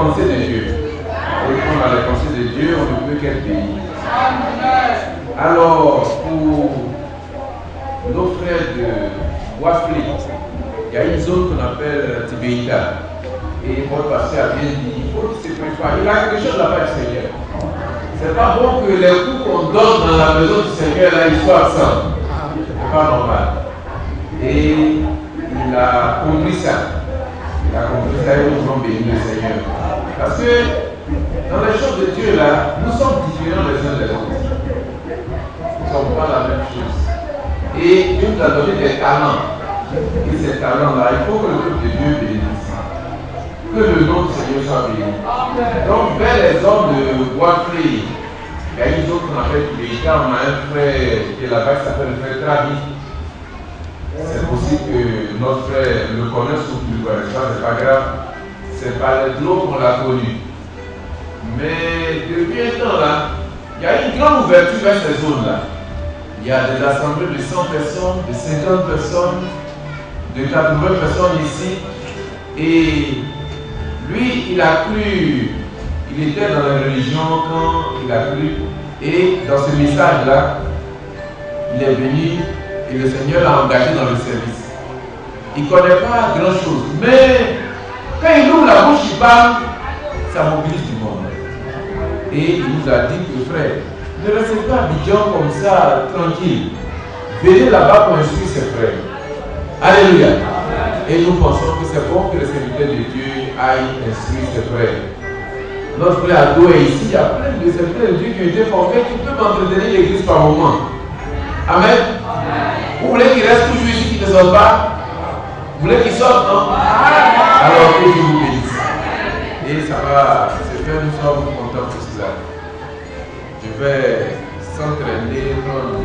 pensées de Dieu. Et quand on a les pensées de Dieu, on ne peut qu'être béni. Alors, pour nos frères de Wafli, il y a une zone qu'on appelle Tibéita. Et votre pasteur a bien dit, il faut qu'il se prépare. Il y a quelque chose là-bas du Seigneur. C'est pas bon que les coups qu'on donne dans la maison du Seigneur, là, ils soient absents. C'est pas normal. Et il a compris ça. Il a compris ça et nous avons béni le Seigneur. Parce que dans les choses de Dieu, là, nous sommes différents les uns des autres. Nous ne sommes pas la même chose. Et Dieu nous a donné des talents. Et ces talents-là, il faut que le peuple de Dieu bénisse. Que le nom du Seigneur soit béni. Donc, vers les hommes de Bois-Clé, il y a une autre qu'on appelle Tibéita. On a un frère qui est là-bas qui s'appelle le frère Travi. C'est possible que notre frère le connaisse ou qu'il ne le connaisse pas, c'est pas grave. C'est par les droits qu'on l'a connu. Mais depuis un temps là, il y a une grande ouverture vers ces zones-là. Il y a des assemblées de 100 personnes, de 50 personnes, de 80 personnes ici. Et lui, il a cru, il était dans la religion quand il a cru. Et dans ce message-là, il est venu et le Seigneur l'a engagé dans le service. Il ne connaît pas grand-chose. Mais quand il ouvre la bouche, il parle, ça mobilise du monde. Et il nous a dit que frère, ne restez pas à Abidjan comme ça, tranquille. Venez là-bas pour instruire ses frères. Alléluia. Et nous pensons que c'est bon que les serviteurs de Dieu aillent instruire ses frères. Notre frère Ado est ici, il y a plein de serviteurs de Dieu qui ont été formés, qui peuvent entretenir l'église par moment. Amen. Vous voulez qu'ils restent toujours ici, qu'ils ne sortent pas? Vous voulez qu'ils sortent, non? Alors que Dieu vous bénisse. Et ça va se faire, nous sommes contents pour cela. Je vais s'entraîner, prendre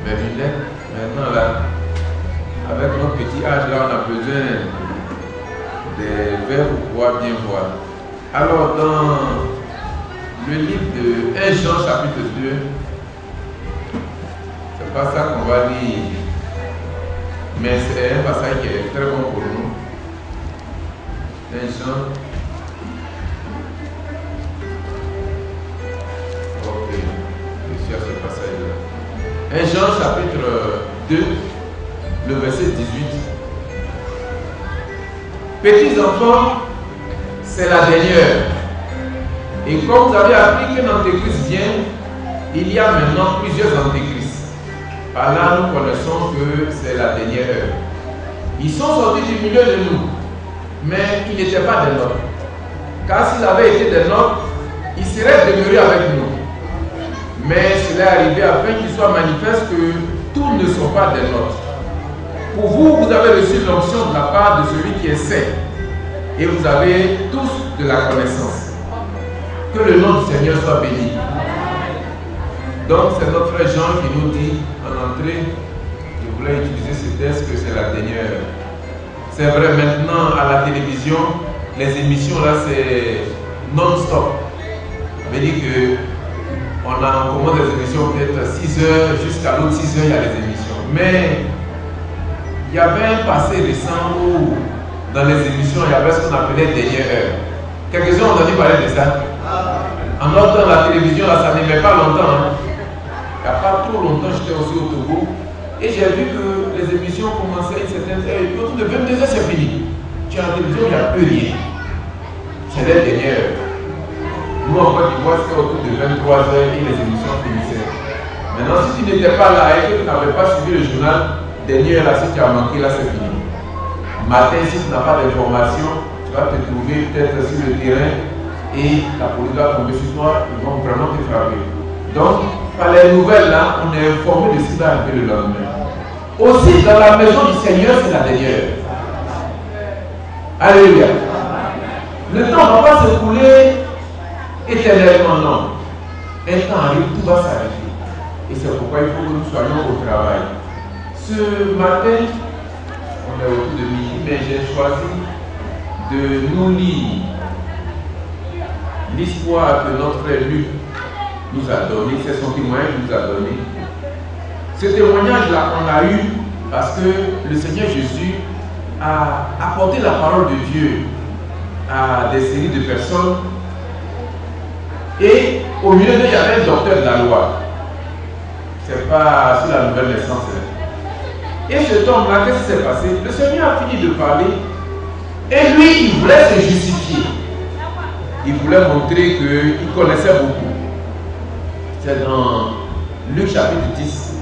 mes lunettes. Maintenant là, avec notre petit âge là, on a besoin des verres pour pouvoir bien voir. Alors dans le livre de 1 Jean chapitre 2, c'est pas ça qu'on va lire, mais c'est un passage qui est très bon pour nous. 1 Jean. Ok, je suis à ce passage-là. 1 Jean chapitre 2, le verset 18. Petits enfants, c'est la dernière. Et comme vous avez appris qu'un antéchrist vient, il y a maintenant plusieurs antéchrists. Par là, nous connaissons que c'est la dernière heure. Ils sont sortis du milieu de nous, mais ils n'étaient pas des nôtres. Car s'ils avaient été des nôtres, ils seraient demeurés avec nous. Mais cela est arrivé afin qu'il soit manifeste que tous ne sont pas des nôtres. Pour vous, vous avez reçu l'onction de la part de celui qui est saint. Et vous avez tous de la connaissance. Que le nom du Seigneur soit béni. Donc c'est notre frère Jean qui nous dit en entrée, je voulais utiliser ce texte que c'est la dernière heure. C'est vrai, maintenant à la télévision, les émissions là c'est non-stop. Ça veut dire qu'on commande des émissions peut-être 6 heures, jusqu'à l'autre 6 heures il y a des émissions. Mais il y avait un passé récent où dans les émissions il y avait ce qu'on appelait dernière heure. Quelques-uns ont entendu parler de ça. En notre temps, la télévision là ça n'aimait pas longtemps. Hein. Il n'y a pas trop longtemps, j'étais aussi au Togo et j'ai vu que les émissions commençaient à une certaine heure et puis autour de 22 heures c'est fini. Tu es en télévision, il n'y a plus rien. C'est la dernière heure. Nous en Côte d'Ivoire, c'était autour de 23 heures et les émissions finissaient. Maintenant, si tu n'étais pas là et que tu n'avais pas suivi le journal, dernière là, si tu as manqué, là c'est fini. Matin, si tu n'as pas d'informations, tu vas te trouver peut-être sur le terrain et la police va tomber sur toi, ils vont vraiment te frapper. Donc, par les nouvelles là, on est informé de ce qui va arriver le lendemain. Aussi, dans la maison du Seigneur, c'est la dernière. Alléluia. Le temps ne va pas s'écouler éternellement, non. Un temps arrive, tout va s'arrêter. Et c'est pourquoi il faut que nous soyons au travail. Ce matin, on est autour de midi, mais j'ai choisi de nous lire l'histoire que notre frère Luc nous a donné, c'est son témoignage qu'il nous a donné. Ce témoignage-là, on l'a eu parce que le Seigneur Jésus a apporté la parole de Dieu à des séries de personnes. Et au milieu d'eux, il y avait un docteur de la loi. C'est pas sur la nouvelle naissance. Et cet homme-là, qu'est-ce qui s'est passé? Le Seigneur a fini de parler. Et lui, il voulait se justifier. Il voulait montrer qu'il connaissait beaucoup. C'est dans Luc chapitre 10,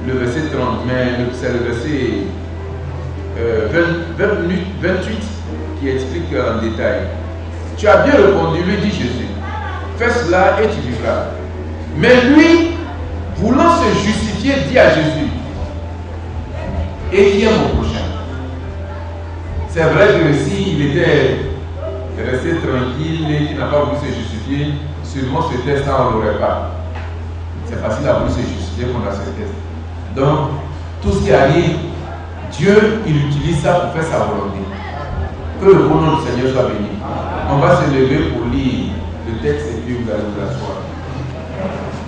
le verset 30, mais c'est le verset 28 qui explique en détail. Tu as bien répondu, lui dit Jésus. Fais cela et tu vivras. Mais lui, voulant se justifier, dit à Jésus, et qui est mon prochain? C'est vrai que s'il était resté tranquille et qu'il n'a pas voulu se justifier, sûrement ce test-là, on ne l'aurait pas. C'est facile à vouloir se justifier contre ce test. Donc, tout ce qui arrive, Dieu, il utilise ça pour faire sa volonté. Que le bon nom du Seigneur soit béni. On va se lever pour lire le texte et puis vous allez vous asseoir.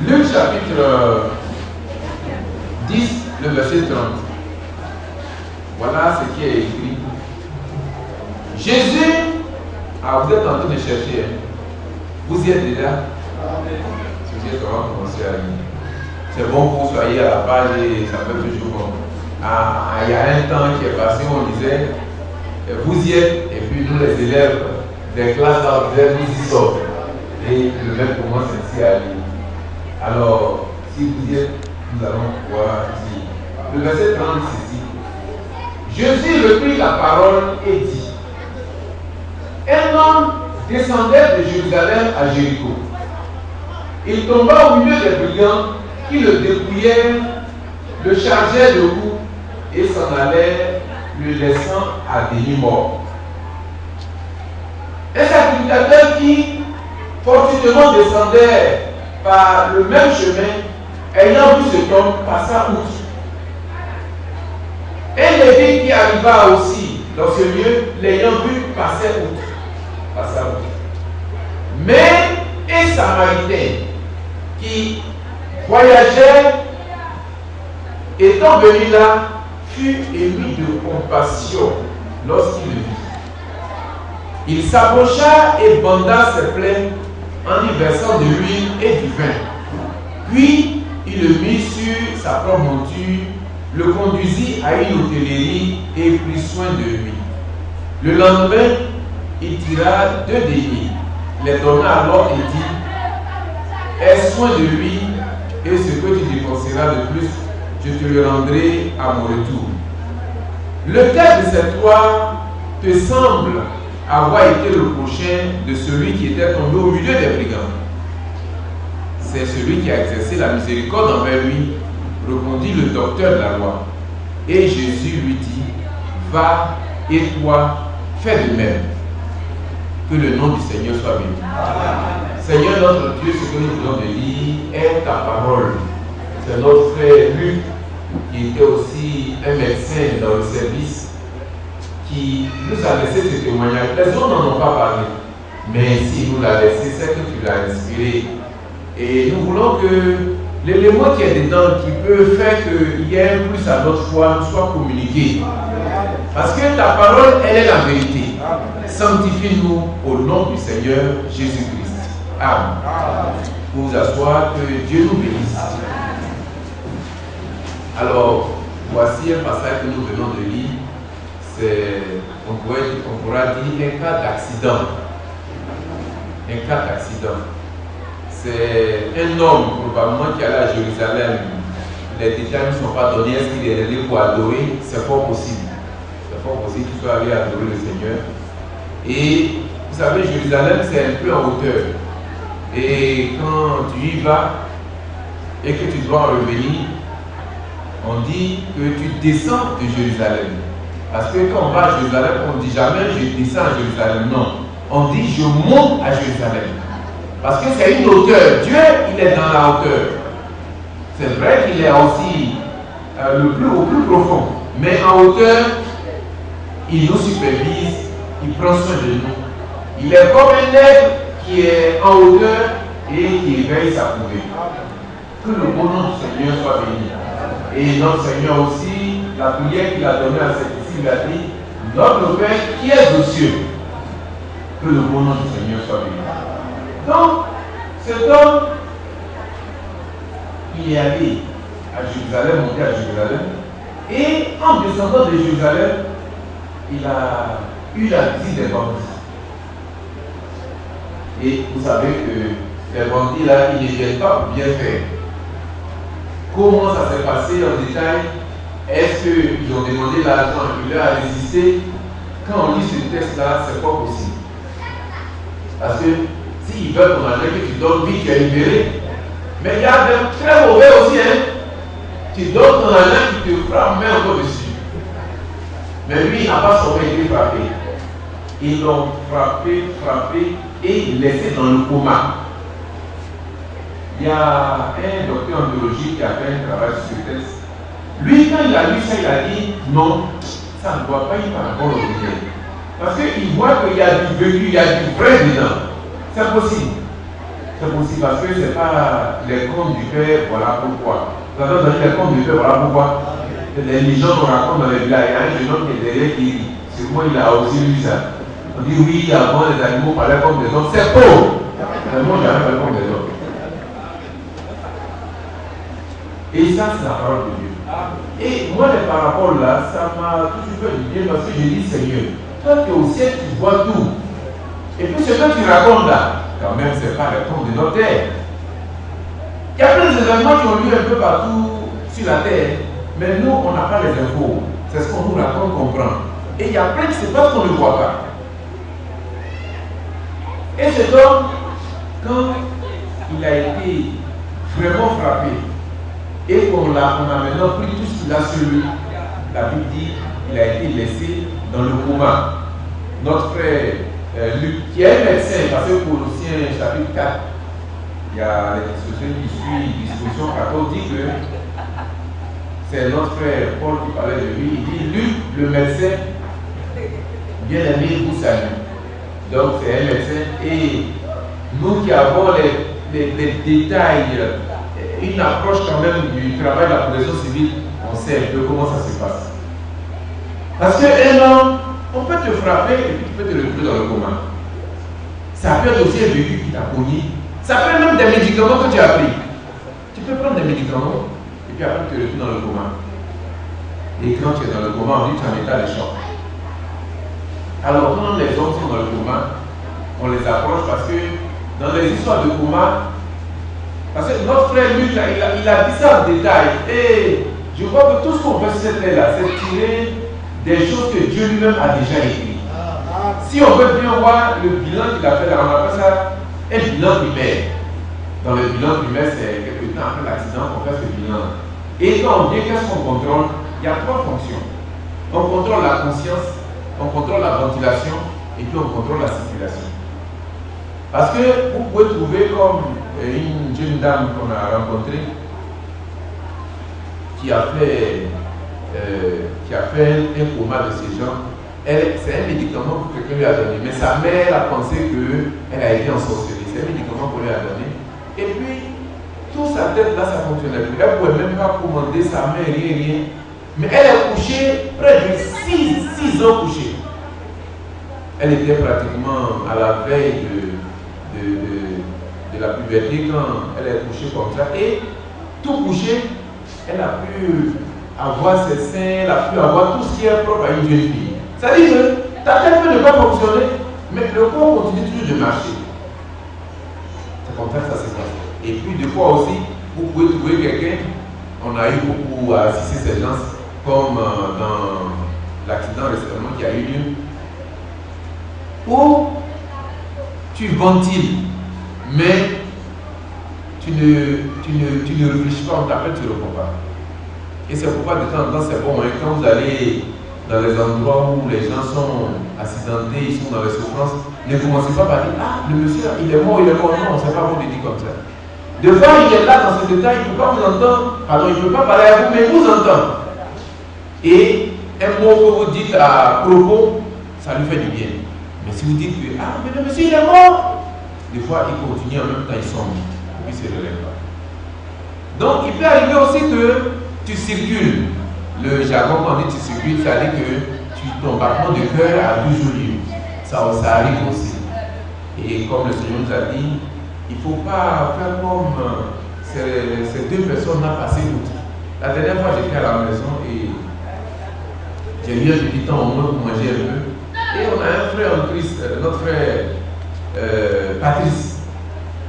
Luc chapitre 10, le verset 30. Voilà ce qui est écrit. Jésus, vous êtes en train de chercher. Vous y êtes déjà? Si vous y êtes, on va commencer à lire. C'est bon que vous soyez à la page et ça fait toujours bon. Il y a un temps qui est passé, on disait, vous y êtes, et puis nous les élèves des classes, on disait, vous y sommes. Et le maître commence ainsi à lire. Alors, si vous y êtes, nous allons pouvoir dire. Le verset 30, c'est dit. Jésus reprit la parole et dit, un homme descendait de Jérusalem à Jéricho. Il tomba au milieu des brigands qui le dépouillaient, le chargeaient de coups et s'en allaient, le laissant à demi-mort. Un sacrificateur qui fortuitement descendait par le même chemin, ayant vu cet homme, passa outre. Un Lévite qui arriva aussi dans ce lieu, l'ayant vu, passait outre. Mais un Samaritain qui voyageait, étant venu là, fut ému de compassion lorsqu'il le vit. Il s'approcha et banda ses plaies en y versant de l'huile et du vin. Puis il le mit sur sa propre monture, le conduisit à une hôtellerie et prit soin de lui. Le lendemain, il tira 2 deniers, les donna alors et dit, aie soin de lui, et ce que tu dépenseras de plus, je te le rendrai à mon retour. Le texte de cette loi te semble avoir été le prochain de celui qui était tombé au milieu des brigands. C'est celui qui a exercé la miséricorde envers lui, répondit le docteur de la loi. Et Jésus lui dit, va et toi, fais de même. Que le nom du Seigneur soit béni. Seigneur notre Dieu, ce que nous voulons de lire est ta parole. C'est notre frère Luc, qui était aussi un médecin dans le service, qui nous a laissé ce témoignage. Les autres n'en ont pas parlé, mais s'il nous l'a laissé, c'est que tu l'as inspiré. Et nous voulons que l'élément qui est dedans, qui peut faire qu'il y ait un plus à notre foi, nous soit communiqué. Parce que ta parole, elle est la vérité. Sanctifie-nous au nom du Seigneur Jésus-Christ. Amen. Pour vous asseoir, que Dieu nous bénisse. Alors, voici un passage que nous venons de lire. C'est, on pourra dire, un cas d'accident. Un cas d'accident. C'est un homme, probablement, qui allait à Jérusalem. Les détails ne sont pas donnés. Est-ce qu'il est allé pour adorer? C'est fort possible. C'est fort possible qu'il soit allé adorer le Seigneur. Et vous savez, Jérusalem, c'est un peu en hauteur. Et quand tu y vas et que tu dois revenir, on dit que tu descends de Jérusalem. Parce que quand on va à Jérusalem, on ne dit jamais je descends à Jérusalem. Non. On dit je monte à Jérusalem. Parce que c'est une hauteur. Dieu, il est dans la hauteur. C'est vrai qu'il est aussi au plus profond. Mais en hauteur, il nous supervise, il prend soin de nous. Il est comme un aigle qui est en hauteur et qui éveille sa couvée. Que le bon nom du Seigneur soit béni. Et notre Seigneur aussi, la prière qu'il a donnée à cette ici, il a dit, notre Père qui est aux cieux, Que le bon nom du Seigneur soit béni. Donc, cet homme, il est allé à Jérusalem, monté à Jérusalem, et en descendant de Jérusalem, il a eu la visite des bandits. Et vous savez que les bandits là, ils ne viennent pas pour bien faire. Comment ça s'est passé en détail? Est-ce qu'ils ont demandé l'argent, il leur a résisté? Quand on lit ce texte-là, c'est pas possible. Parce que s'ils veulent ton argent que tu donnes, oui, tu es libéré. Mais il y a des très mauvais aussi, hein. Tu donnes ton argent, tu te frappes même encore dessus. Mais lui, il n'a pas sauvé, il est frappé. Ils l'ont frappé et laissé dans le coma. Il y a un docteur en biologie qui a fait un travail sur ce texte. Lui, quand il a lu ça, il a dit non, ça ne doit pas y par rapport au Seigneur. Parce qu'il voit qu'il y a du vécu, il y a du vrai dedans. C'est possible. C'est possible parce que ce n'est pas les contes du Père, voilà pourquoi. Vous avez entendu les contes du Père, voilà pourquoi. Les gens nous racontent dans les villages, il y a un jeune homme qui est derrière qui dit, sûrement il a aussi lu ça. On dit oui, avant les animaux parlaient comme des hommes. C'est faux. Mais moi, jamais parlé comme des hommes. Et ça, c'est la parole de Dieu. Et moi, les paraboles là, ça m'a toujours fait du bien parce que j'ai dit, Seigneur, toi qui es au ciel, tu vois tout. Et puis ce que tu racontes là, quand même, ce n'est pas les contes de notre terre. Il y a plein d'événements qui ont lieu un peu partout sur la terre, mais nous, on n'a pas les infos. C'est ce qu'on nous raconte, qu'on comprend. Et il y a plein qui se passe qu'on ne voit pas. Et cet homme, quand il a été vraiment frappé, et qu'on a maintenant pris tout ce qu'il a sur lui, la Bible dit qu'il a été laissé dans le coma. Notre frère Luc, qui est médecin, parce que Colossiens chapitre 4, il y a les discussions qui suivent, discussion 14, dit que c'est notre frère Paul qui parlait de lui. Il dit Luc, le médecin, bien aimé, vous salue. Donc c'est un médecin, et nous qui avons les détails, une approche quand même du travail de la protection civile, on sait un peu comment ça se passe. Parce qu'un homme, on peut te frapper et puis tu peux te retrouver dans le coma. Ça peut être aussi un véhicule qui t'a cogné. Ça peut être même des médicaments que tu as pris. Tu peux prendre des médicaments et puis après tu te retrouves dans le coma. Et quand tu es dans le coma, on dit que tu es en état de choc. Alors quand les hommes sont dans le coma, on les approche parce que dans les histoires de coma, parce que notre frère Luc, il a dit ça en détail. Et je vois que tout ce qu'on fait sur cette terre-là, c'est tirer des choses que Dieu lui-même a déjà écrites. Si on veut bien voir le bilan qu'il a fait, là, on appelle ça un bilan primaire. Dans le bilan primaire, c'est quelques temps après l'accident qu'on fait ce bilan. Et quand on vient, qu'est-ce qu'on contrôle? Il y a trois fonctions. On contrôle la conscience, on contrôle la ventilation et puis on contrôle la circulation. Parce que vous pouvez trouver comme une jeune dame qu'on a rencontrée qui a fait un coma de ces gens. C'est un médicament que quelqu'un lui a donné, mais sa mère a pensé qu'elle a été ensorcelée. C'est un médicament qu'on lui a donné. Et puis, toute sa tête là, ça fonctionnait plus. Elle ne pouvait même pas commander sa main, rien. Mais elle est couchée près de 6 ans couchée. Elle était pratiquement à la veille de la puberté quand elle est couchée comme ça. Et tout couché, elle a pu avoir ses seins, elle a pu avoir tout ce qui est propre à une jeune fille. Ça dit que ta tête peut ne pas fonctionner, mais le corps continue toujours de marcher. C'est comme ça que ça se passe. Et puis des fois aussi, vous pouvez trouver quelqu'un, on a eu beaucoup à assister ces gens, comme dans l'accident récemment qui a eu lieu, où tu ventiles, mais tu ne réfléchis pas, on t'appelle, tu ne réponds pas. Et c'est pourquoi de temps en temps c'est bon, hein, quand vous allez dans les endroits où les gens sont accidentés, ils sont dans les souffrances, ne commencez pas par dire ah, le monsieur il est mort, non, on ne sait pas vous le dire comme ça. Des fois il est là dans ce détail, il ne peut pas vous entendre, pardon, il ne peut pas parler à vous, mais vous entend. Et un mot que vous dites à propos, ça lui fait du bien. Mais si vous dites que ah, mais le monsieur il est mort, des fois il continue en même temps, il sombre, et puis il ne se relève pas. Donc il peut arriver aussi que tu circules. Le jargon quand on dit tu circules, ça veut dire que ton battement de cœur a toujours lieu. Ça arrive aussi. Et comme le Seigneur nous a dit, il ne faut pas faire comme ces deux personnes ont passé outre. La dernière fois, j'étais à la maison et j'ai eu un petit temps au moins pour manger un peu. Et on a un frère en Christ, notre frère Patrice.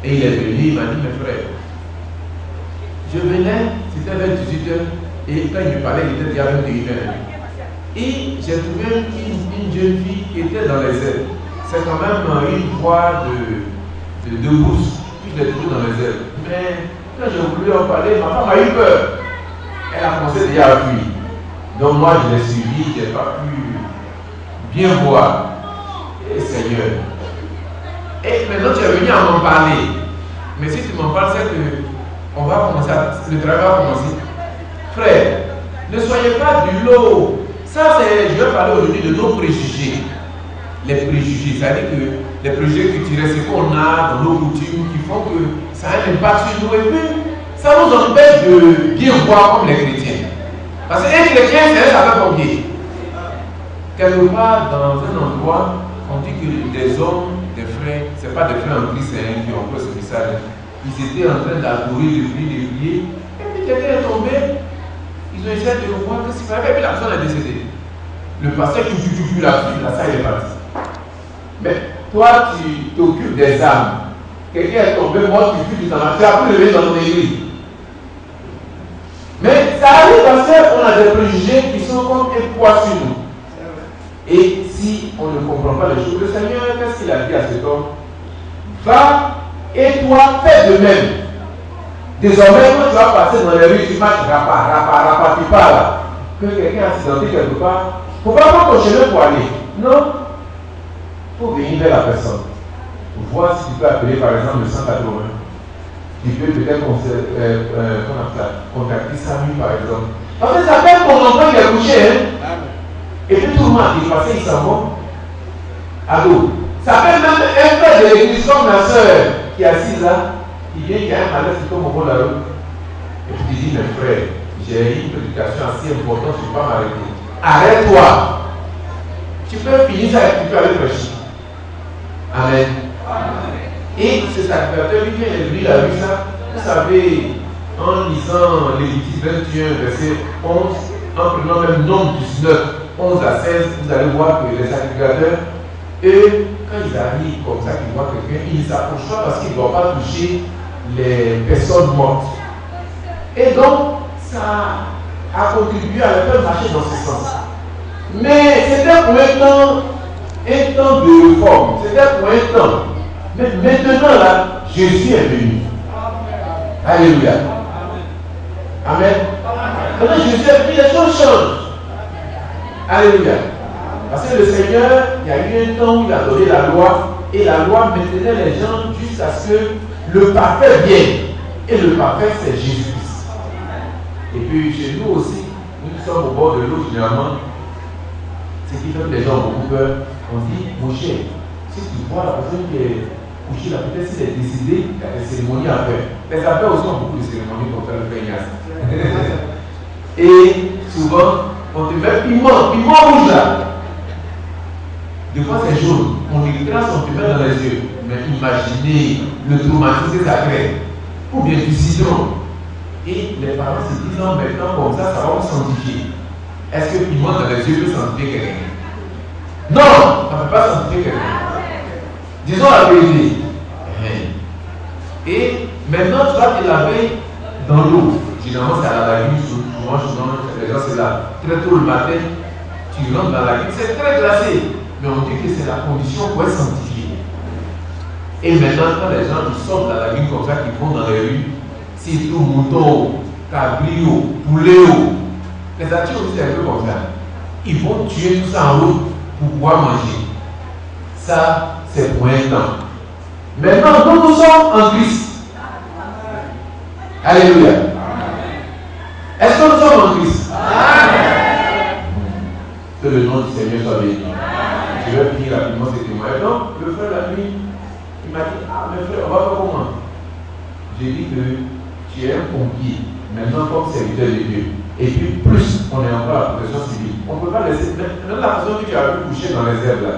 Et il est venu, il m'a dit, mes frères, je venais, c'était vers 18h, et quand il me parlait, il était déjà 21h. Et j'ai trouvé une jeune fille qui était dans les airs. C'est quand même une voie de bourse, puis je l'ai trouvée dans les airs. Mais quand j'ai voulu en parler, ma femme a eu peur. Elle a commencé déjà à fuir. Donc moi, je l'ai suivi, je n'ai pas pu bien voir. Et Seigneur. Et maintenant, tu es venu à m'en parler. Mais si tu m'en parles, c'est que on va commencer le travail va commencer. Frère, ne soyez pas du lot. Ça, c'est, je vais parler aujourd'hui de nos préjugés. Les préjugés, c'est-à-dire que les préjugés culturels, c'est qu'on a dans nos coutumes qui font que ça a un impact sur nous. Et puis, ça nous empêche de bien voir comme les chrétiens. Parce qu'un chrétien, c'est un sapeur-pompier. Quelque part, dans un endroit, on dit que des hommes, des frères, ce n'est pas des frères en Christ qui ont pris ce message. Ils étaient en train d'adorer, de prier, et puis quelqu'un est tombé. Ils ont essayé de voir ce qu'il fallait, et puis la personne est décédée. Le pasteur, la salle est partie. Mais toi, tu t'occupes des âmes. Quelqu'un est tombé, moi, tu fuis dans la terre, tu lever dans ton église. Mais ça arrive parce qu'on a des préjugés qui sont comme un poids sur nous. Et si on ne comprend pas les choses, le Seigneur, qu'est-ce qu'il a dit à cet homme? Va et toi, fais de même. Désormais, quand tu vas passer dans les rues, tu marches, tu parles. Que quelqu'un a accidenté quelque part, il ne faut pas prendre ton chemin pour aller. Non. Il faut venir vers la personne. Voir si tu peux appeler par exemple le 180. Tu peux peut-être contacter Samy par exemple. Parce que ça fait mon enfant qui est couché. Hein? Et puis tout le monde est passé, il s'en va. Allô? Ça fait même un frère de l'église comme ma soeur qui est assise là, qui vient, qui a un malaise qui tombe au bord de la route. Et puis il dit, mes frères, j'ai une prédication assez importante, je ne peux pas m'arrêter. Arrête-toi. Tu peux finir ça et tu peux aller prêcher. Amen. Et ce sacrificateur, lui, quand il a vu ça, vous savez, en lisant Lévitique 21, verset 11, en prenant même Nombre 19, 11 à 16, vous allez voir que les sacrificateurs, eux, quand ils arrivent comme ça, qu'ils voient quelqu'un, ils ne s'approchent pas parce qu'ils ne doivent pas toucher les personnes mortes. Et donc, ça a contribué à le faire marcher dans ce sens. Mais c'était pour un temps de réforme, c'était pour un temps. Mais maintenant, là, Jésus est venu. Alléluia. Amen. Maintenant, Jésus est venu, les choses changent. Alléluia. Parce que le Seigneur, il y a eu un temps où il a donné la loi, et la loi maintenait les gens jusqu'à ce que le parfait vienne. Et le parfait, c'est Jésus-Christ. Et puis, chez nous aussi, nous qui sommes au bord de l'eau, généralement, ce qui fait que les gens ont beaucoup peur, on dit, mon cher, si tu vois la personne qui est couchée là, peut-être s'il est décédé, il y a des cérémonies à faire. Les affaires aussi ont beaucoup de cérémonies pour faire le feignasse. Et souvent, on te met piment rouge là. Des fois c'est jaune, on dit grâce, on te met dans les yeux. Mais imaginez le traumatisme sacré, ou bien du citron. Et les parents se disent, non, maintenant comme ça va vous sanctifier. Est-ce que piment dans les yeux peut sanctifier quelqu'un? Non, ça ne peut pas sanctifier quelqu'un. Disons la vérité. Et maintenant, tu vas te laver dans l'eau. Généralement, c'est à la lagune, souvent, les gens, c'est là. Très tôt le matin, tu rentres dans la lagune, c'est très glacé. Mais on dit que c'est la condition pour être sanctifié. Et maintenant, quand les gens ils sortent de la lagune comme ça, qui vont dans les rues, c'est tout mouton, cabrio, poulet, les athlètes aussi, c'est un peu comme ça. Ils vont tuer tout ça en route pour pouvoir manger. Ça, c'est pour un temps. Maintenant, nous sommes en Christ. Alléluia. Est-ce que nous sommes en Christ? Amen. Que le nom du Seigneur soit béni. Je vais finir rapidement ce témoignage. Donc, le frère la nuit, il m'a dit, ah, mes frères, on va faire comment? J'ai dit que tu es un pompier, maintenant comme serviteur de Dieu. Et puis, plus on est encore à la protection civile. On ne peut pas laisser, même la personne que tu as vu coucher dans les herbes là,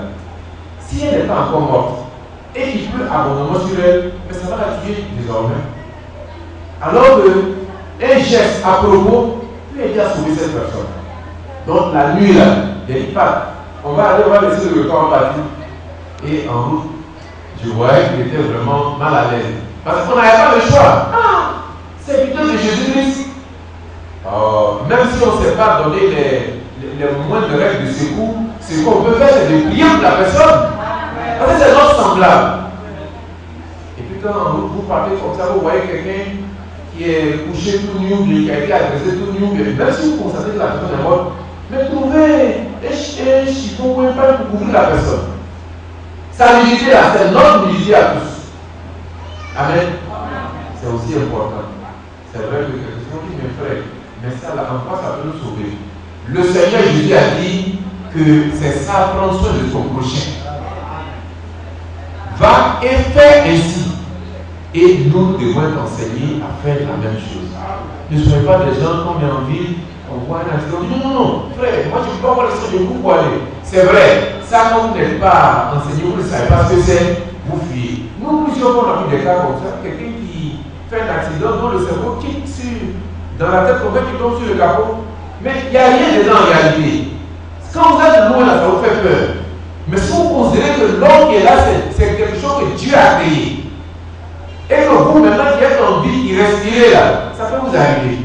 si elle n'est pas encore morte, et il pleut abondamment sur elle, mais ça va la tuer désormais. Alors qu'un geste à propos peut aider à sauver cette personne. Donc la nuit là, il dit pas, on va laisser le corps partir. Et en route, je voyais qu'il était vraiment mal à l'aise. Parce qu'on n'avait pas le choix. Ah, c'est plutôt de Jésus-Christ. Même si on ne sait pas donner les moindres règles de secours, ce qu'on peut faire, c'est de prier pour la personne. Parce que c'est notre semblable. Et puis quand vous partez comme ça, vous voyez quelqu'un qui est couché tout nu, qui a été agressé tout nu, même si vous constatez que la personne est morte, mais trouvez un chiffon ou un pain pour couvrir la personne. Sa nudité là, c'est notre nudité à tous. Amen. C'est aussi important. C'est vrai que quelqu'un qui me frère, mais ça là, en quoi ça peut nous sauver? Le Seigneur Jésus a dit que c'est ça, prendre soin de son prochain. Va et fais ainsi. Et nous devons t'enseigner à faire la même chose. Ne soyez pas des gens comme en ville, on voit un accident. Non, frère, moi je ne peux pas voir le Seigneur pour aller. C'est vrai, ça quand vous n'êtes pas enseigné, vous ne savez pas ce que c'est, vous fuyez. Nous, plusieurs fois, on a vu des cas comme ça, quelqu'un qui fait un accident dont le cerveau quitte dans la tête comme ça, qui tombe sur le capot. Mais il n'y a rien dedans en réalité. Quand vous êtes loin là, ça vous fait peur. Mais si vous considérez que l'homme qui est là, c'est quelque chose que Dieu a créé, et que vous, maintenant qui êtes en vie, qui respirez là, ça peut vous arriver.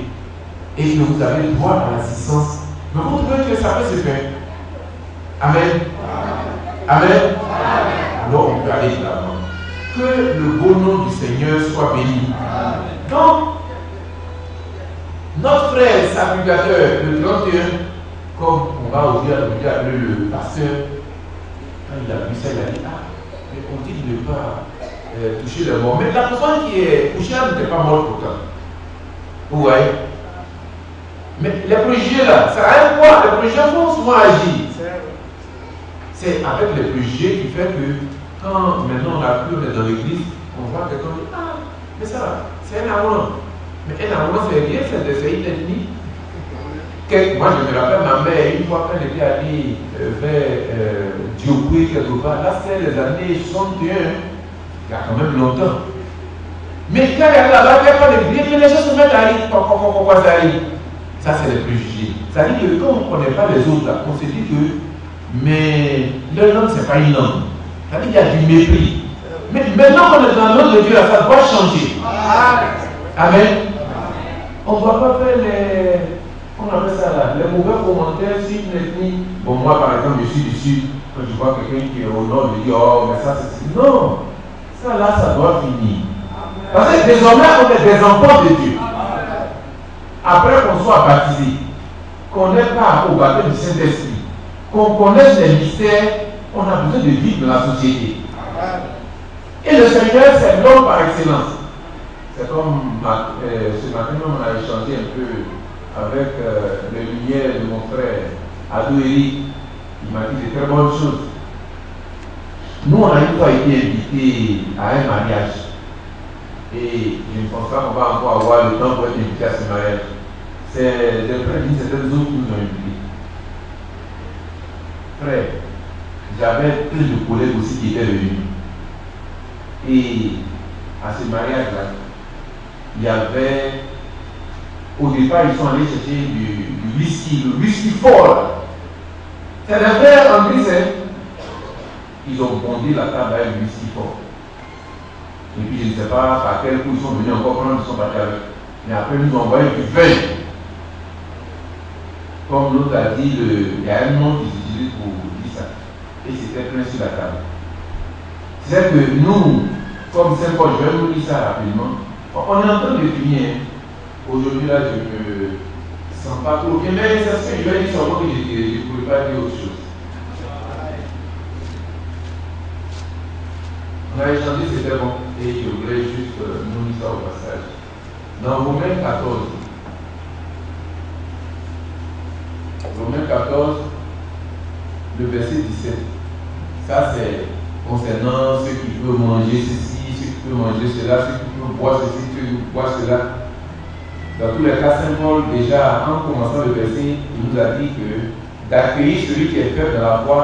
Et que vous avez le droit à l'assistance. Mais vous trouvez que ça peut se faire. Amen. Amen. Alors on peut aller de l'avant. Que le beau nom du Seigneur soit béni. Donc, notre frère sacrificateur, le 31, comme on va aujourd'hui appeler le pasteur, quand il a vu ça, il a dit, mais on dit de ne pas toucher les morts. Mais la personne qui est couchée là n'était pas morte pourtant. Vous voyez? Mais les préjugés là, ça a un poids. Les préjugés font souvent agir. C'est avec les préjugés qui fait que quand maintenant on a plus, on est dans l'église, on voit quelqu'un dit, mais ça va, c'est un amour. Mais un amour, c'est rien, c'est une ethnie. Moi, je me rappelle ma mère, une fois quand elle était allée vers Diopoué, quelque part, là, c'est les années 61, il y a quand même longtemps. Mais quand elle est là-bas, elle parle de Dieu, les gens se mettent à rire, pourquoi ça arrive? Ça, c'est les préjugés. Ça veut dire que quand on ne connaît pas les autres, là, on se dit que, mais leur langue, ce n'est pas une langue. Ça veut dire qu'il y a du mépris. Mais maintenant qu'on est dans le monde de Dieu, là, ça doit changer. Amen. On ne doit pas faire on appelle ça là, les mauvais commentaires sur une ethnie. Bon, moi par exemple, je suis du sud, quand je vois quelqu'un qui est au nord, je dis, oh, mais ça c'est. Non, ça là, ça doit finir. Parce que désormais, on est des enfants de Dieu. Après qu'on soit baptisé, qu'on n'ait pas au baptême du Saint-Esprit, qu'on connaisse les mystères, on a besoin de vivre dans la société. Et le Seigneur, c'est l'homme par excellence. C'est comme ce matin, on a échangé un peu avec les lumières de mon frère Adou Eric. Il m'a dit de très bonnes choses. Nous, on a une fois été invités à un mariage. Et je ne pense pas qu'on va encore avoir le temps pour être invité à ce mariage. C'est des frères d'une certaine zone qui nous ont invités. Frère, j'avais plus de collègues aussi qui étaient venus. Et à ce mariage-là, il y avait, au départ, ils sont allés chercher du whisky, le whisky fort. C'est des frères en gris, ils ont bondé la table avec le whisky fort. Et puis je ne sais pas par quel coup ils sont venus encore prendre, ils sont partis avec. Mais après, ils nous ont envoyé du vin. Comme l'autre a dit, il y a un nom qu'ils utilisent pour dire ça. Et c'était plein sur la table. C'est que nous, comme Saint-Paul, je vais vous dire ça rapidement. On est en train de finir. Aujourd'hui, là, je ne me sens pas trop bien. Mais ça se fait, je vais dire seulement que je ne pouvais pas dire autre chose. On a échangé, c'était bon. Et je voulais juste nous dire ça au passage. Dans Romains 14, le verset 17. Ça, c'est concernant ceux qui peuvent manger ceci, ceux qui peuvent manger cela, ceux qui peuvent boire ceci, ceux qui peuvent boire cela. Dans tous les cas, Saint Paul, déjà, en commençant le verset, il nous a dit que d'accueillir celui qui est faible dans la foi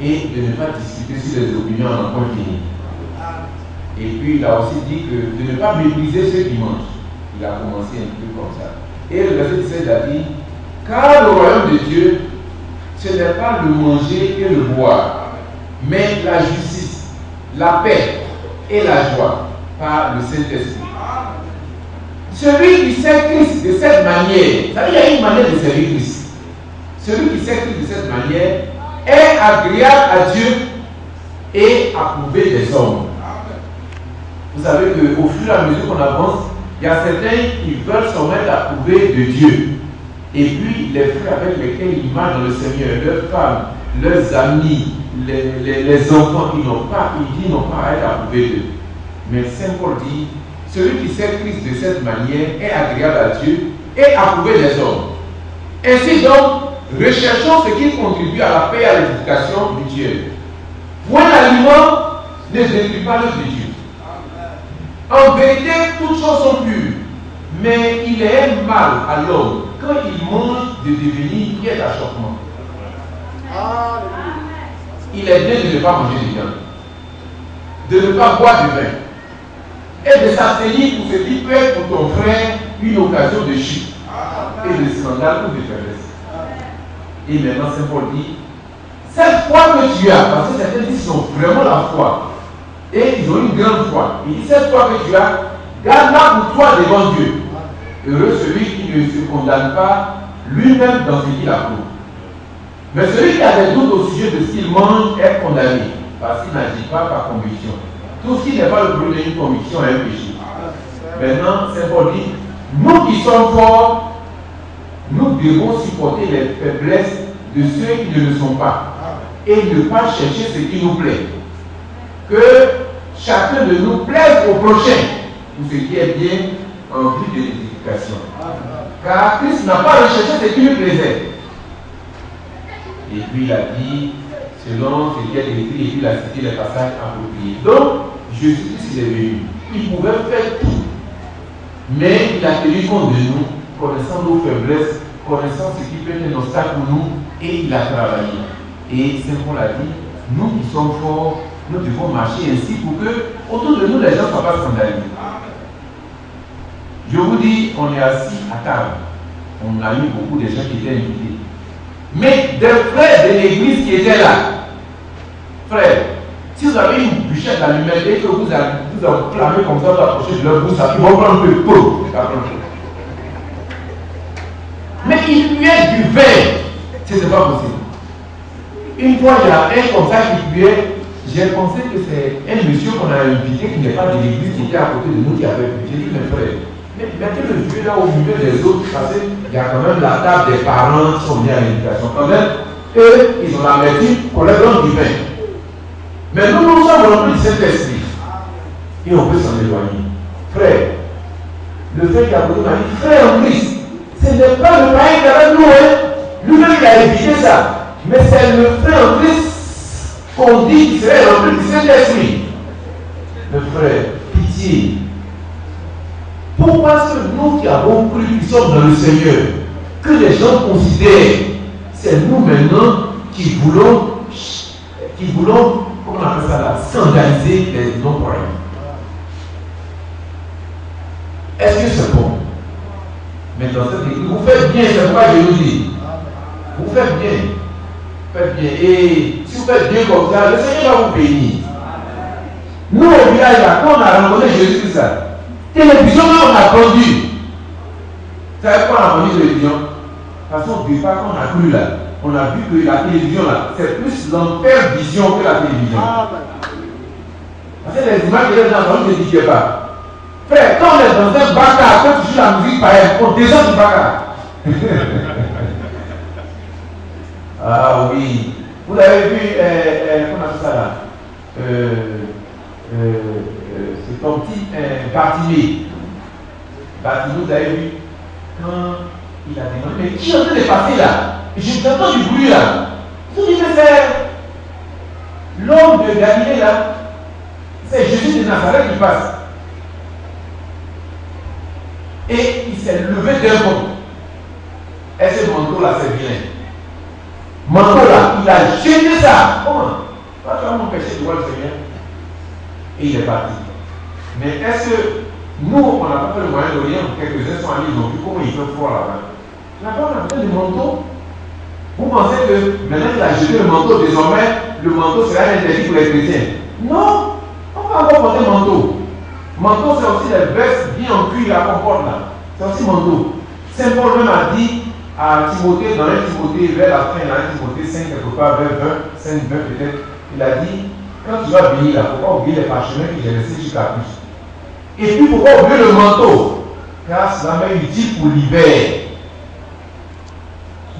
et de ne pas discuter sur les opinions en point fini. Et puis il a aussi dit que de ne pas mépriser ceux qui mangent. Il a commencé un peu comme ça. Et le verset 17 a dit, car le royaume de Dieu, ce n'est pas le manger et le boire, mais la justice, la paix et la joie par le Saint-Esprit. Celui qui sert Christ de cette manière, ça veut dire qu'il y a une manière de servir Christ. Celui qui sert Christ de cette manière est agréable à Dieu et approuvé des hommes. Vous savez qu'au fur et à mesure qu'on avance, il y a certains qui veulent se mettre à approuver de Dieu. Et puis les frères avec lesquels ils marchent dans le Seigneur, leurs femmes, leurs amis, les enfants, ils n'ont pas à être approuvés d'eux. Mais Saint Paul dit, celui qui sert Christ de cette manière est agréable à Dieu et approuvé des hommes. Ainsi donc, recherchons ce qui contribue à la paix et à l'édification mutuelle. Point d'aliment ne détruit pas l'œuvre de Dieu. En vérité, toutes choses sont pures, mais il est mal à l'homme quand il mange de devenir pied d'achoppement. Il est bien de ne pas manger de viande, de ne pas boire de vin, et de s'abstenir pour ce qui peut être pour ton frère une occasion de chute et de scandale ou de faiblesse. Et maintenant, Saint Paul dit, cette foi que tu as, parce que certains disent qu'ils ont vraiment la foi, et ils ont une grande foi. Il dit, cette foi que tu as, garde-la pour toi devant Dieu. Heureux celui qui ne se condamne pas lui-même dans ce qu'il approuve. Mais celui qui a des doutes au sujet de ce qu'il mange est condamné, parce qu'il n'agit pas par conviction. Tout ce qui n'est pas le produit d'une conviction est un péché. Maintenant, Saint Paul dit, nous qui sommes forts, nous devons supporter les faiblesses de ceux qui ne le sont pas et ne pas chercher ce qui nous plaît. Que chacun de nous plaise au prochain pour ce qui est bien en vue de l'édification. Car Christ n'a pas recherché ce qui lui plaisait. Et puis il a dit, selon ce qui est écrit, et puis il a cité les passages appropriés. Donc, Jésus-Christ est venu. Il pouvait faire tout. Mais il a tenu compte de nous, connaissant nos faiblesses, connaissant ce qui peut être un obstacle pour nous, et il a travaillé. Et Saint Paul a dit, nous qui sommes forts, nous devons marcher ainsi pour que autour de nous les gens ne soient pas scandalisés. Je vous dis, on est assis à table. On a eu beaucoup de gens qui étaient invités. Mais des frères de l'église qui étaient là, frères, si vous avez une bûchette d'allumette et que vous enflammez comme ça, vous approchez de leur bouche, ils vont prendre un peu. Mais il puait du vin, ce n'est pas possible. Une fois, il y a un comme ça qui puait. J'ai pensé que c'est un monsieur qu'on a invité qui n'est pas de l'église, qui était à côté de nous, qui avait bu. J'ai dit, mes frères, mettez le vieux là au milieu des autres, parce qu'il y a quand même la table des parents qui sont venus à l'invitation. Quand même, eux, ils ont la médecine pour leur donner du vin. Mais nous, nous sommes remplis du Saint-Esprit. Et on peut s'en éloigner. Frère, le frère qui a voulu m'a dit, frère en Christ, ce n'est pas le païen qui est avec nous, hein. Lui-même, il a évité ça. Mais c'est le frère en Christ qu'on dit qu'il serait rempli du Saint-Esprit. Mais frère, pitié. Pourquoi est-ce que nous qui avons cru, qui sommes dans le Seigneur, que les gens considèrent, c'est nous maintenant qui voulons, comment on appelle ça là, scandaliser les non-croyants? Est-ce que c'est bon? Mais dans cette église, vous faites bien, c'est pourquoi je vous dis. Vous faites bien. Faites bien. Et si vous faites bien comme ça, le Seigneur va vous bénir. Nous, au village, là, quand on a rencontré Jésus-Christ, télévision, là, on a conduit. Vous savez quoi, on a conduit télévision? De toute façon, au départ, quand on a cru là, on a vu que la télévision, là, c'est plus l'enfer vision que la télévision. Parce que les images que les gens ne n'édifiaient pas. Frère, quand on est dans un bacard, quand tu joues la musique pareille, on descend du bacard. Ah oui. Vous avez vu, comment on appelle ça là? C'est ton petit Bartimée. Bartimée, vous avez vu? Quand il a demandé, mais qui est en train de passer là? J'ai entendu du bruit là. Vous dites, mais c'est l'homme de Galilée là. C'est Jésus de Nazareth qui passe. Et il s'est levé d'un bond. Et ce manteau là, c'est bien. Manteau là, il a jeté ça. Comment? Pas vraiment péché de voir le Seigneur. Et il est parti. Mais est-ce que nous, on n'a pas fait le Moyen-Orient, quelques-uns sont allés, ils ont vu comment il fait froid là-bas. Là-bas, on a besoin de manteau. Vous pensez que maintenant qu'il a jeté le manteau, désormais, le manteau sera interdit pour les chrétiens? Non, on va encore porter manteau. Manteau, c'est aussi les vestes bien en cuir qu'on porte là. C'est aussi manteau. Saint Paul même a dit à Timothée, dans 1 Timothée, vers la fin, là, 1 Timothée 5, quelque part, vers 20, 5, 20 peut-être, il a dit, quand tu vas venir là, il ne faut pas oublier les parchemins que j'ai laissés jusqu'à plus. Et puis, il ne faut pas oublier le manteau, car cela m'est utile pour l'hiver.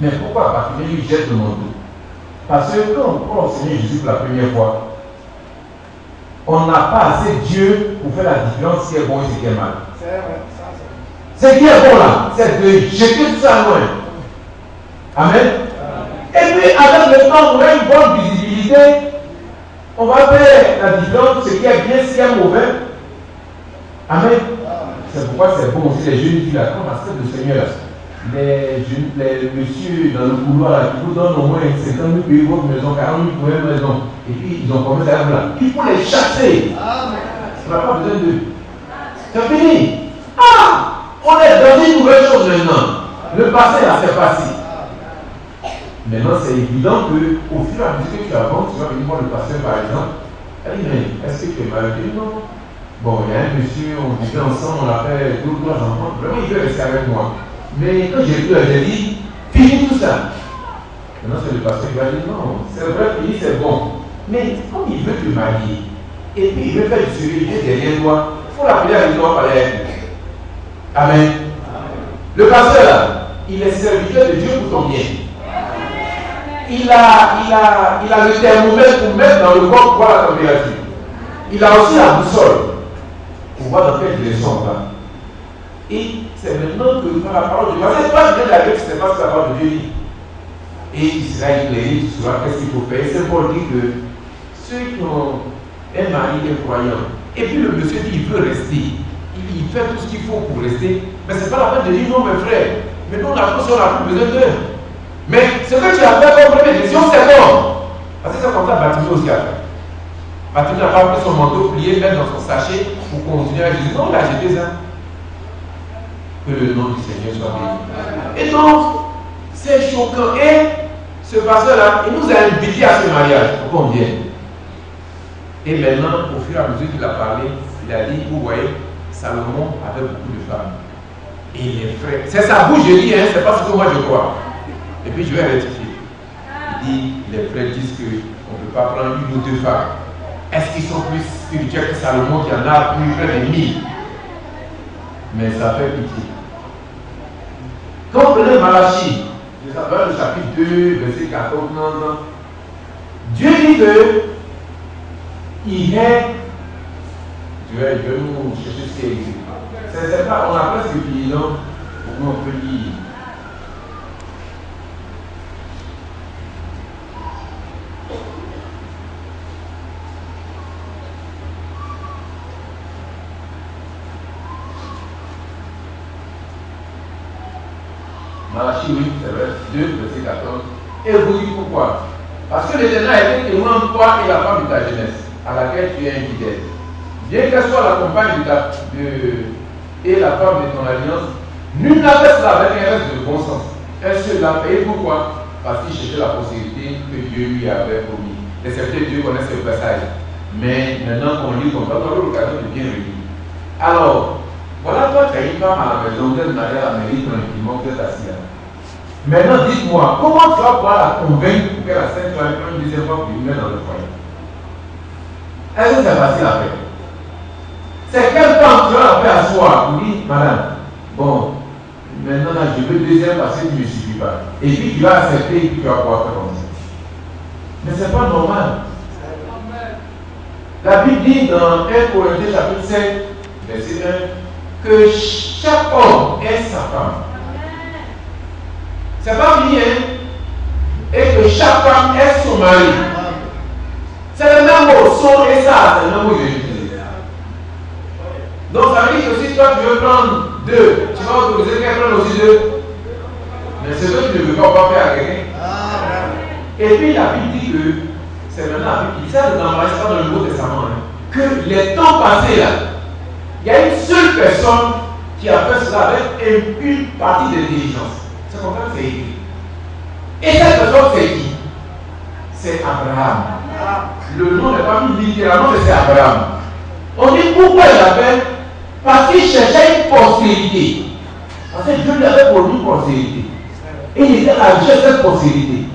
Mais pourquoi Bartimée lui jette le manteau? Parce que quand on prend le Seigneur Jésus pour la première fois, on n'a pas assez Dieu pour faire la différence ce qui est bon et ce qui est mal. Ce qui est bon là, c'est de jeter tout ça loin. Amen. Et puis avec le temps, on a une bonne visibilité. On va faire la différence ce qui est bien, ce qui est mauvais. Amen. C'est pourquoi c'est bon aussi les jeunes filles là, quand on accepte le Seigneur là. Les messieurs dans le couloir là, qui vous donnent au moins 50 000 pays votre maison, 40 000 pour une maison, et puis ils ont commencé à là. Il faut les chasser. On n'a pas besoin d'eux. C'est fini. Ah, on est dans une nouvelle chose maintenant. Le passé là, c'est passé. Maintenant, c'est évident qu'au fur et à mesure que tu avances, tu vas venir voir le pasteur par exemple. Elle dit, mais est-ce que tu es marié? Non. Bon, il y a un monsieur, on vivait ensemble, on a fait 2 ou 3 enfants. Vraiment, il veut rester avec moi. Mais quand j'ai dit, finis tout ça. Maintenant, c'est le pasteur qui va dire, non, c'est vrai, fini, c'est bon. Mais comme il veut te marier, et puis il veut faire du suivi derrière toi, il faut l'appeler à l'histoire par l'air. Amen. Le pasteur, là, il est serviteur de Dieu pour ton bien. Il a le thermomètre pour mettre dans le corps pour voir la température. Il a aussi la boussole pour voir dans quelle direction on va. Et c'est maintenant que par la parole de Dieu, c'est pas bien la Bible, c'est pas ce que la parole de Dieu dit. Et il sera éclairé, tu sauras qu'est-ce qu'il faut faire. C'est pour dire que ceux qui ont un mari incroyant, et puis le monsieur dit il veut rester, il fait tout ce qu'il faut pour rester, mais c'est pas la peine de dire non mes frères, mais nous on a plus besoin d'eux. Mais ce que tu as fait comme première décision, c'est bon. Parce que c'est comme ça Bartimée aussi a fait. Bartimée n'a pas pris son manteau plié, mettre dans son sachet pour continuer à Jésus. Non, il a jeté ça. Que le nom du Seigneur soit béni. Et donc, c'est choquant. Et ce pasteur-là, il nous a invités à ce mariage. Pour qu'on vienne. Et maintenant, au fur et à mesure qu'il a parlé, il a dit, vous voyez, Salomon avait beaucoup de femmes. Et les frères, c'est sa bouche, je dis, hein, c'est pas ce que moi je crois. Et puis je vais rectifier. Il dit, les frères disent qu'on ne peut pas prendre 1 ou 2 femmes. Est-ce qu'ils sont plus spirituels que Salomon qui en a plus près de 1000? Mais ça fait pitié. Quand vous prenez Malachie, le chapitre 2, verset 14, Dieu dit que il est. Je vais nous chercher ce qui est écrit. C'est pas, on a presque fini, non? On peut lire. Malachie, oui, c'est vrai, 2, verset 14. Et vous dites pourquoi? Parce que l'Éternel a été témoin de toi et la femme de ta jeunesse, à laquelle tu es infidèle. Bien qu'elle soit la compagne et la femme de ton alliance, nul n'a fait cela avec un reste de bon sens. Elle se l'a payé pourquoi? Parce qu'il cherchait la possibilité que Dieu lui avait promis. Les serviteurs de Dieu connaissent ce passage. Mais maintenant qu'on lit comme ça, on a l'occasion de bien relire. Alors, voilà, toi, tu as une femme à la maison, vous êtes marié à la mairie tranquillement, vous êtes assis là. Maintenant, dites-moi, comment tu vas pouvoir la convaincre pour qu'elle accepte une deuxième fois pour lui mettre dans le foyer? Est-ce que c'est facile à faire? C'est quel temps tu vas la faire asseoir pour dire, madame, bon, maintenant là, je veux deuxième parce que tu ne me suffis pas. Et puis tu vas accepter et puis tu vas pouvoir faire comme ça. Mais ce n'est pas normal. La Bible dit dans 1 Corinthiens chapitre 7, verset 1, que chaque homme est sa femme. C'est pas fini, hein? Et que chaque femme est son mari. C'est le même mot, son et ça, c'est le même mot que j'utilise. Donc ça veut dire que si toi tu veux prendre 2, tu vas autoriser qu'elle prenne aussi 2. Mais c'est ce que tu ne veux pas faire à quelqu'un. Et puis la Bible dit que, c'est maintenant la Bible qui dit ça, dans le Nouveau Testament, hein, que les temps passés là, Il y a une seule personne qui a fait cela avec une partie d'intelligence. C'est comme ça que c'est écrit. Et cette personne, c'est qui? C'est Abraham. Le nom n'est pas mis littéralement, mais c'est Abraham. On dit pourquoi il l'appelle? Parce qu'il cherchait une postérité. Parce que Dieu lui avait promis une postérité. Et il était à la recherche de cette postérité.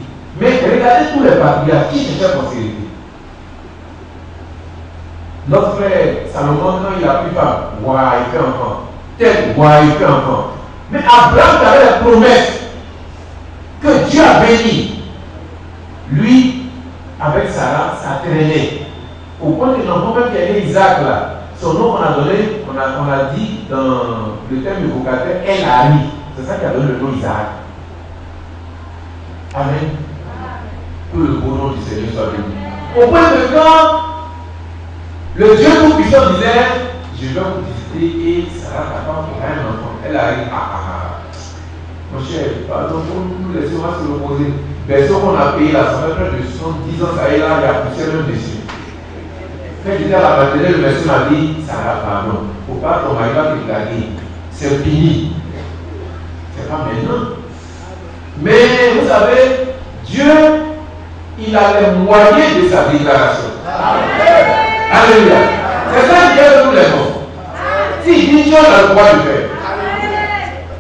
Mais regardez tous les patriarches qui cherchaient la postérité. Notre frère Salomon, quand il a pris femme, il fait enfant. Tel, il fait enfant. Mais Abraham avait la promesse que Dieu a béni. Lui, avec Sarah, ça traînait. Au point que l'enfant même qui est né Isaac là, son nom on a donné, on a dit dans le terme évocateur, El Hari. C'est ça qui a donné le nom Isaac. Amen. Que le beau nom du Seigneur soit béni. Au point que quand le Dieu Tout-Puissant disait, je vais vous visiter et Sarah ta femme pour un enfant. Elle arrive, mon cher, pardon, nous laissons se reposer. Personne qu'on a payé là, ça fait près de 70 ans, ça est là, il y a poussé même dessus. Quand j'étais à la maternelle, le monsieur m'a dit, Sarah, pardon, il ne faut pas ton mari va te blaguer. C'est fini. C'est pas maintenant. Mais vous savez, Dieu, il a les moyens de sa déclaration. Alléluia. C'est ça qui est de tous les mots. Si Dieu a le droit de faire.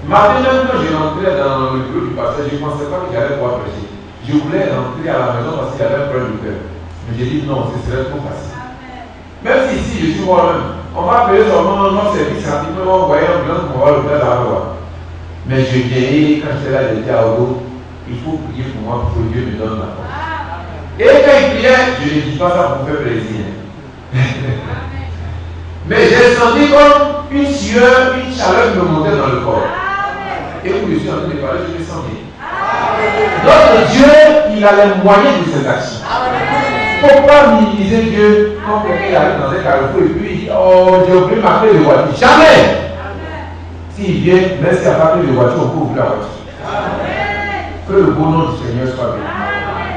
Matin, même quand je rentrais dans le bureau du pasteur, je ne pensais pas que j'allais pouvoir prêcher. Je voulais rentrer à la maison parce qu'il y avait un problème de cœur. Mais j'ai dit non, ce serait trop facile. Même si ici, je suis moi-même, on va payer seulement notre service scientifique, on va envoyer un blanc pour voir le faire la voix. Mais je viens, quand j'étais là, j'étais à Odo, il faut prier pour moi pour que Dieu me donne la force. Et quand il priait, je ne dis pas ça pour me faire plaisir. Mais j'ai senti comme une sueur, une chaleur me montait dans le corps. Et où je suis en train de parler, je me sens bien. Notre Dieu, il a les moyens de ses actions. Il ne faut pas minimiser Dieu quand quelqu'un arrive dans un carrefour et puis il dit, oh, j'ai oublié ma clé de voiture. Jamais! S'il vient, même s'il n'y a pas de clé de voiture, on peut ouvrir la voiture. Que le beau nom du Seigneur soit béni.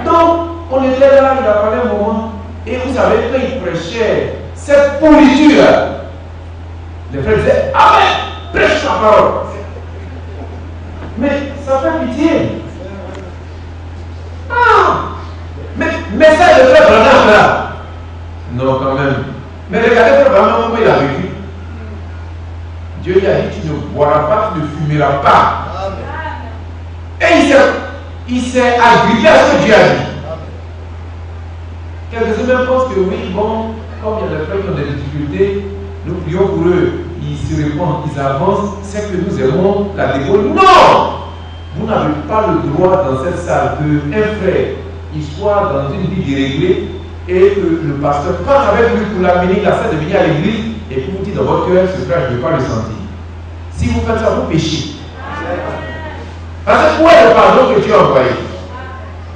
Donc, on était là, il a parlé un moment. Et vous savez, quand il prêchait cette pourriture, les frères disaient, Amen, prêche la parole. Mais ça fait pitié. Mais ça, il le fait vraiment là. Non, quand même. Mais regardez vraiment comment il a vécu. Dieu lui a dit, tu ne boiras pas, tu ne fumeras pas. Et il s'est agrippé à ce que Dieu a dit. Quelques-uns même pensent que oui, bon, comme il y a des frères qui ont des difficultés, nous prions pour eux, ils se répondent, ils avancent, c'est que nous aimons la dévoile. Non! Vous n'avez pas le droit dans cette salle qu'un frère il soit dans une vie déréglée et que le pasteur parle avec lui pour l'amener, la salle de venir à l'église et puis vous dites dans votre cœur, ce frère, je ne veux pas le sentir. Si vous faites ça, vous péchez. Parce que où est le pardon que tu as envoyé?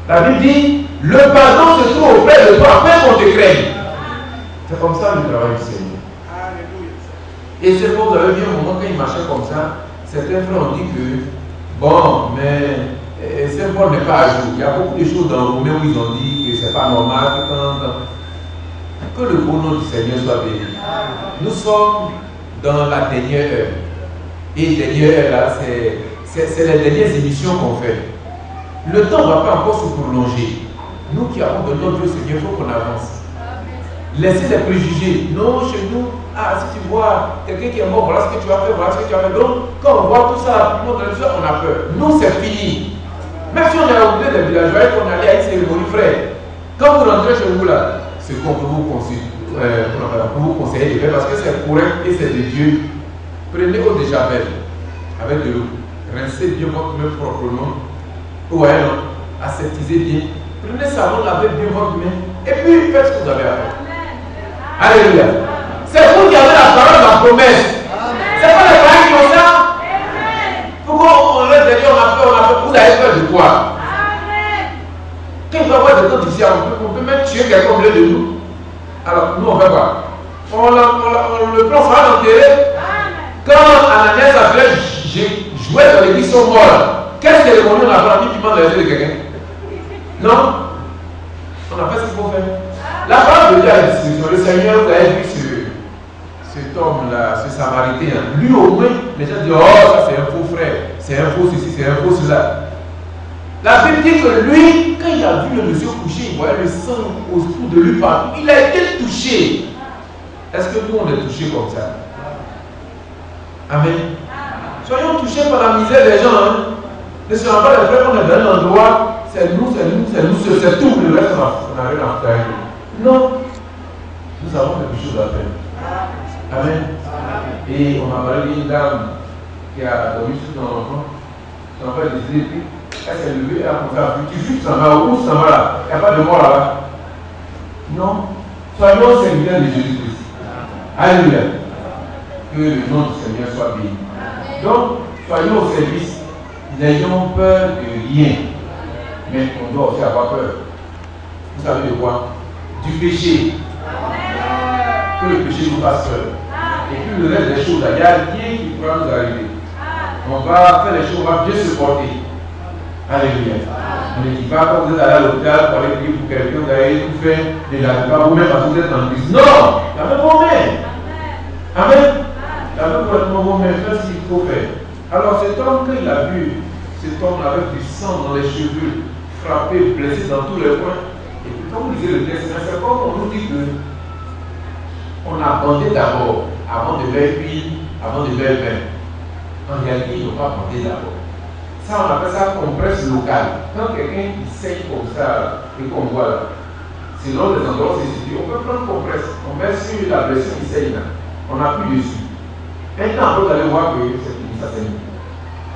La Bible dit, le pardon se trouve auprès de toi après qu'on te craigne. C'est comme ça le travail du Seigneur. Et c'est pour vous avez vu un moment quand il marchait comme ça, certains frères ont dit que, bon, mais Saint Paul n'est pas à jour. Il y a beaucoup de choses dans Romains où ils ont dit que c'est pas normal que le beau nom du Seigneur soit béni. Nous sommes dans la dernière heure. Et dernière heure là, c'est les dernières émissions qu'on fait. Le temps ne va pas encore se prolonger. Nous qui avons de notre Dieu Seigneur, il faut qu'on avance. Laissez les préjugés. Non, chez nous, si tu vois quelqu'un qui est mort, voilà ce que tu as fait, voilà ce que tu as fait. Donc, quand on voit tout ça, on a peur. Nous, c'est fini. Même si on est à côté des villageois et qu'on allait à une cérémonie, frère, quand vous rentrez chez vous là, c'est qu'on peut vous conseiller de faire parce que c'est correct et c'est de Dieu. Prenez eau de javel avec de l'eau. Rincez bien votre main proprement. Ouais, non. Aseptisez bien. Prenez savon, lavez bien votre main. Et puis faites ce que vous avez à faire. Alléluia. C'est vous qui avez la parole, la promesse. C'est pas les parents qui ont ça. Pourquoi on reste derrière, on a peur, vous avez peur de quoi? Quand il va y avoir des temps ici, on peut même tuer quelqu'un au milieu de nous. Alors, nous, on fait quoi? On le prend, on va l'enterrer. Quand Ananias a fait jouer dans l'église, sont morts. Qu'est-ce que les cérémonie on a pris qui demande les yeux de quelqu'un? Non? On a fait ce qu'il faut faire. La parole de Dieu a la discussion. Le Seigneur, vous avez vu cet homme-là, ce Samaritain, lui au moins, les gens disent, oh, ça c'est un faux frère, c'est un faux ceci, c'est un faux cela. La Bible dit que lui, quand il a vu le monsieur couché, il voyait le sang autour de lui partout. Il a été touché. Est-ce que nous on est touchés comme ça? Amen. Soyons touchés par la misère des gens. Hein. Ne soyons pas les frères, on est dans un endroit, c'est nous, c'est tout, le reste on n'a rien à faire. Non. Nous avons quelque chose à faire. Amen. Et on a parlé d'une dame qui a dormi sur son enfant. Son enfant décidé, puis elle s'est levée, elle a commencé à fuir. Tu fuis, tu s'en vas où? Tu s'en vas là. Il n'y a pas de mort là-bas. Non. Soyons serviteurs de Jésus-Christ. Alléluia. Que le nom du Seigneur soit béni. Donc, soyons au service. N'ayons peur de rien. Mais on doit aussi avoir peur. Vous savez de quoi? Du péché. Que le péché nous fasse peur. Et puis le reste des choses, il n'y a rien qui pourra nous arriver. On va faire les choses, on va bien se porter. Alléluia. On ne dit pas quand vous êtes allé à l'hôpital pour aller prier pour quelqu'un, vous allez tout faire de la plupart vous-même parce que vous êtes en crise. Non! La main vous-même. Amen. La main vous-même, faites ce qu'il faut faire. Alors cet homme, quand il a vu cet homme avec du sang dans les cheveux, frappé, blessé dans tous les coins, et puis quand vous lisez le texte, c'est comme on nous dit que on a bandé d'abord, avant de faire huile, avant de faire vin. En réalité, ils n'ont pas bandé d'abord. Ça, on appelle ça compresse locale. Quand quelqu'un saigne comme ça, et qu'on voit là, selon les endroits où c'est situé, on peut prendre compresse, on met sur la blessure qui saigne là, on appuie dessus. Maintenant, vous allez voir que c'est fini, ça saigne.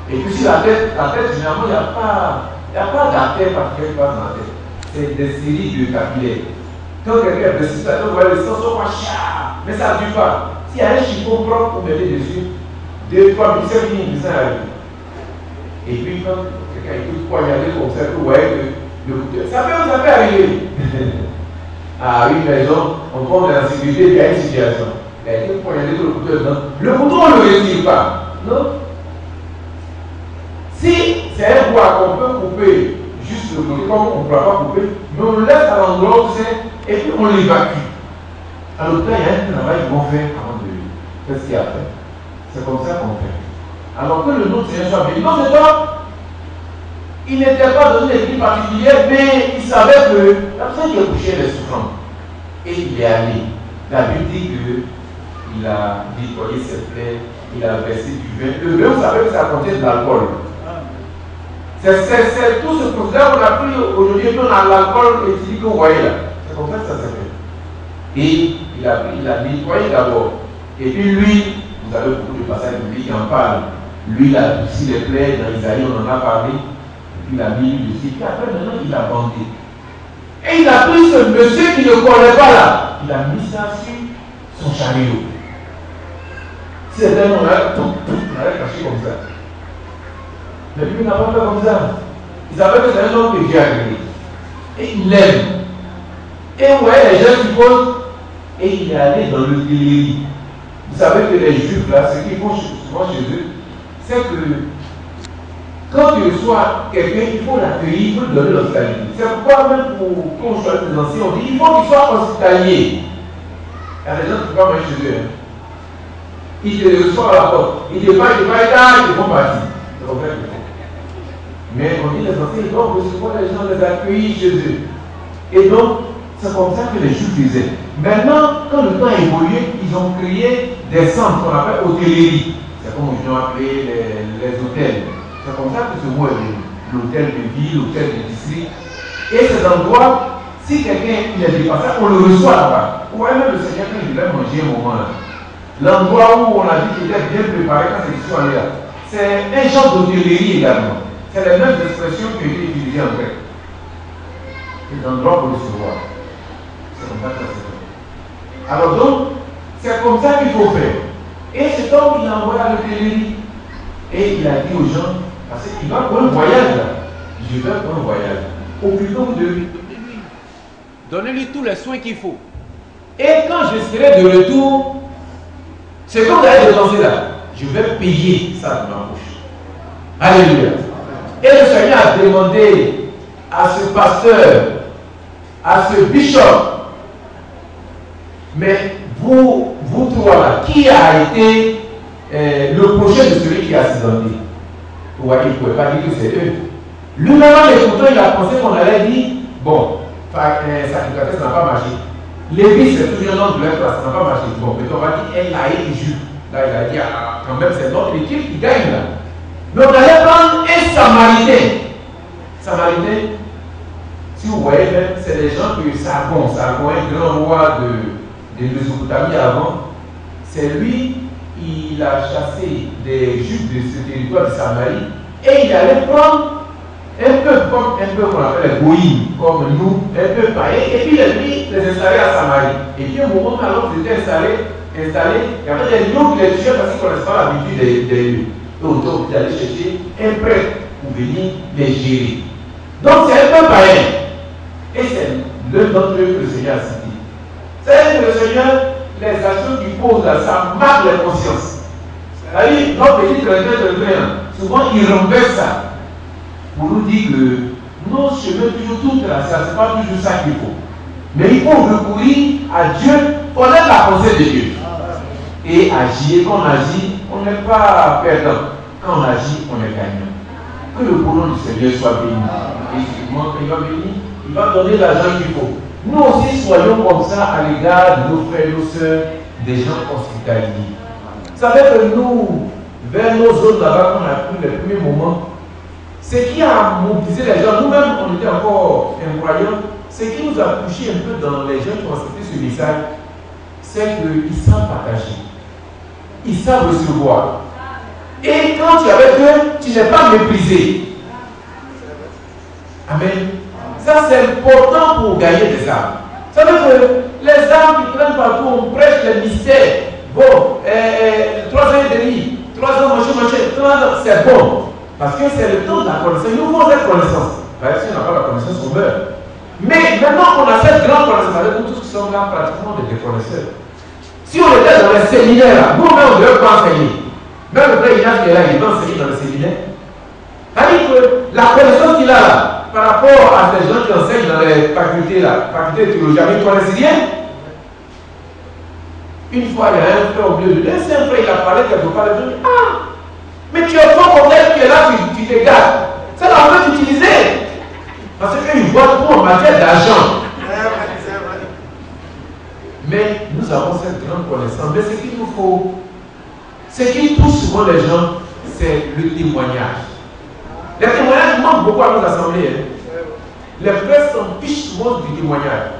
Et puis sur la tête, généralement, il n'y a pas d'artère particulière qui passe dans la tête. C'est des séries de capillaires. Quand quelqu'un est blessé, vous voyez le sang sur moi, mais ça ne dure pas. S'il y a un chiffon propre, vous mettez dessus, 2, 3 minutes, 5 minutes, ça arrive. Et puis quand quelqu'un écoute poignarder comme ça, vous voyez que le couteau, ça peut arriver. Ah oui, mais donc, on prend de la sécurité, il y a une situation. Il y a quelqu'un poignardé sur le couteau dedans. Le couteau, on ne le retire pas. Non? Si c'est un bois qu'on peut couper, juste le côté, comme on ne pourra pas couper, mais on le laisse à l'endroit où c'est, et puis on l'évacue. À l'hôpital, il y a un travail qu'ils vont faire avant de faire ce qu'il y a à faire. C'est comme ça qu'on fait. Alors que le nom de Seigneur soit béni. Non, c'est pas. Il n'était pas dans une église particulière, mais il savait que la personne qui a couché les souffrants. Et il est allé. La Bible dit qu'il a nettoyé ses plaies, il a versé du vin. Le vin, vous savez que ça contient de l'alcool. C'est tout ce procédé qu'on a pris aujourd'hui, et puis on a l'alcool éthylique qu'on voyait là. C'est comme ça que ça s'est fait. Et il a nettoyé d'abord. Et puis lui, vous avez beaucoup de passages bibliques qui en parlent. Lui, il a aussi les plaies, dans Isaïe, on en a parlé. Et puis il a mis lui dessus. Puis après, maintenant, il a bandé. Et il a pris ce monsieur qui ne connaît pas là. Il a mis ça sur son chariot. Si c'était un homme, on avait caché comme ça. Mais lui, il n'a pas fait comme ça. Il savait que c'est un homme que Dieu a créé. Et il l'aime. Et vous voyez les gens qui posent. Et il est allé dans le délire. Vous savez que les Juifs, là, ce qu'ils font souvent chez eux, c'est que quand tu reçois quelqu'un, il faut l'accueillir, il faut lui donner l'hospitalité. C'est pourquoi même pour qu'on choisit des anciens, on dit il faut qu'il soit hospitalier. Il y a des gens qui ne peuvent pas manger chez eux. Hein. Ils te reçoivent à la porte. Ils te parlent, ils vont partir. C'est comme ça qu'ils font. Mais on dit les anciens, ils doivent recevoir les gens, les accueillir chez eux. Et donc, c'est comme ça que les Juifs faisaient. Maintenant, quand le temps a évolué, ils ont créé des centres qu'on appelle hôtellerie. C'est comme ils ont appelé les hôtels. C'est comme ça que ce mot est venu. L'hôtel de ville, l'hôtel de district. Et ces endroits, si quelqu'un est dépassé, on le reçoit là-bas. Vous voyez même le Seigneur quand il voulait manger un moment là. L'endroit où on a dit qu'il était bien préparé quand c'est sont allés là. C'est un genre d'hôtellerie également. C'est les mêmes expressions qui ont été utilisées en grec. C'est l'endroit pour recevoir. C'est comme ça que ça se fait. Alors donc, c'est comme ça qu'il faut faire. Et cet homme, il a envoyé à l'hôtellerie. Et il a dit aux gens, parce qu'il va pour un voyage là. Je vais pour un voyage. Au plus tôt de lui. Donnez-lui tous les soins qu'il faut. Et quand je serai de retour, c'est comme vous allez dépenser là. Je vais payer ça de ma poche. Alléluia. Et le Seigneur a demandé à ce pasteur, à ce bishop, mais vous vous trois là, qui a été le prochain de celui qui a accidenté? Vous voyez, il ne pouvait pas dire que c'est eux. Lui-même, en écoutant, il a pensé qu'on allait dire, bon, sacrificatrice n'a pas marché. Lévi, c'est toujours un nom de leur place, ça n'a pas marché. Bon, mais on va dire, elle a été juge. Là, il a dit, ah, quand même, c'est notre équipe qui gagne là. Mais on allait prendre un Samaritain. Samaritain, si vous voyez, c'est des gens que Sargon, un grand roi de Mésopotamie avant, c'est lui, il a chassé des Juifs de ce territoire de Samarie et il allait prendre un peu qu'on appelle les goïms, comme nous, un peu païens, et puis lui les installer à Samarie. Et puis au moment où ils étaient installés, il y avait des lions qui les tuaient parce qu'ils ne connaissaient pas l'habitude des lieux. Et autour, ils allaient chercher un prêtre pour venir les gérer. Donc c'est un peu païen. Et c'est l'un d'entre eux que le Seigneur a cité. C'est que le Seigneur, les actions qu'il pose là, ça marque les consciences. C'est-à-dire, notre petit chrétien, souvent il renverse ça pour nous dire que nos chemins toujours tout là, ce n'est pas toujours ça qu'il faut. Mais il faut recourir à Dieu, connaître la pensée de Dieu. Et agir. Quand on agit, on n'est pas perdant. Quand on agit, on est gagnant. Que le nom du Seigneur soit béni. Et justement, il va bénir, il va donner l'argent qu'il faut. Nous aussi, soyons comme ça à l'égard de nos frères et nos sœurs, des gens hospitaliers. Vous savez que nous, vers nos zones là-bas, qu'on a pris les premiers moments, ce qui a mobilisé les gens, nous-mêmes, on était encore incroyants, ce qui nous a touché un peu dans les gens qui ont accepté ce message, c'est qu'ils savent partager. Ils savent recevoir. Et quand tu es avec eux, tu n'es pas méprisé. Amen. Ça, c'est important pour gagner des âmes. Vous savez que les âmes qui prennent partout, on prêche les mystères. Bon, 3 ans et demi, 3 ans, machin, c'est bon. Parce que c'est le temps de la connaissance. Nous voulons cette connaissance. Si on n'a pas la connaissance, on meurt. Mais maintenant qu'on a cette grande connaissance, avec nous tous qui sommes là, pratiquement des connaisseurs. Si on était dans les séminaires, nous-mêmes, on ne devrait pas enseigner. Même le frère Ignace qui est là, il va enseigner dans le séminaire. C'est-à-dire que la connaissance qu'il a là, par rapport à ces gens qui enseignent dans les facultés là, facultés de théologie, ils ne connaissent rien. Une fois, il y a un frère au milieu de lui, c'est un frère, il a parlé quelque part, il a dit, ah, mais tu es fort comme elle, tu es là, tu te gardes. C'est la même utiliser. Parce qu'ils voient tout en matière d'argent. Mais nous avons cette grande connaissance. Mais ce qu'il nous faut, ce qui touche souvent les gens, c'est le témoignage. Les témoignages manquent beaucoup à nos assemblées. Les frères s'en fichent souvent du témoignage.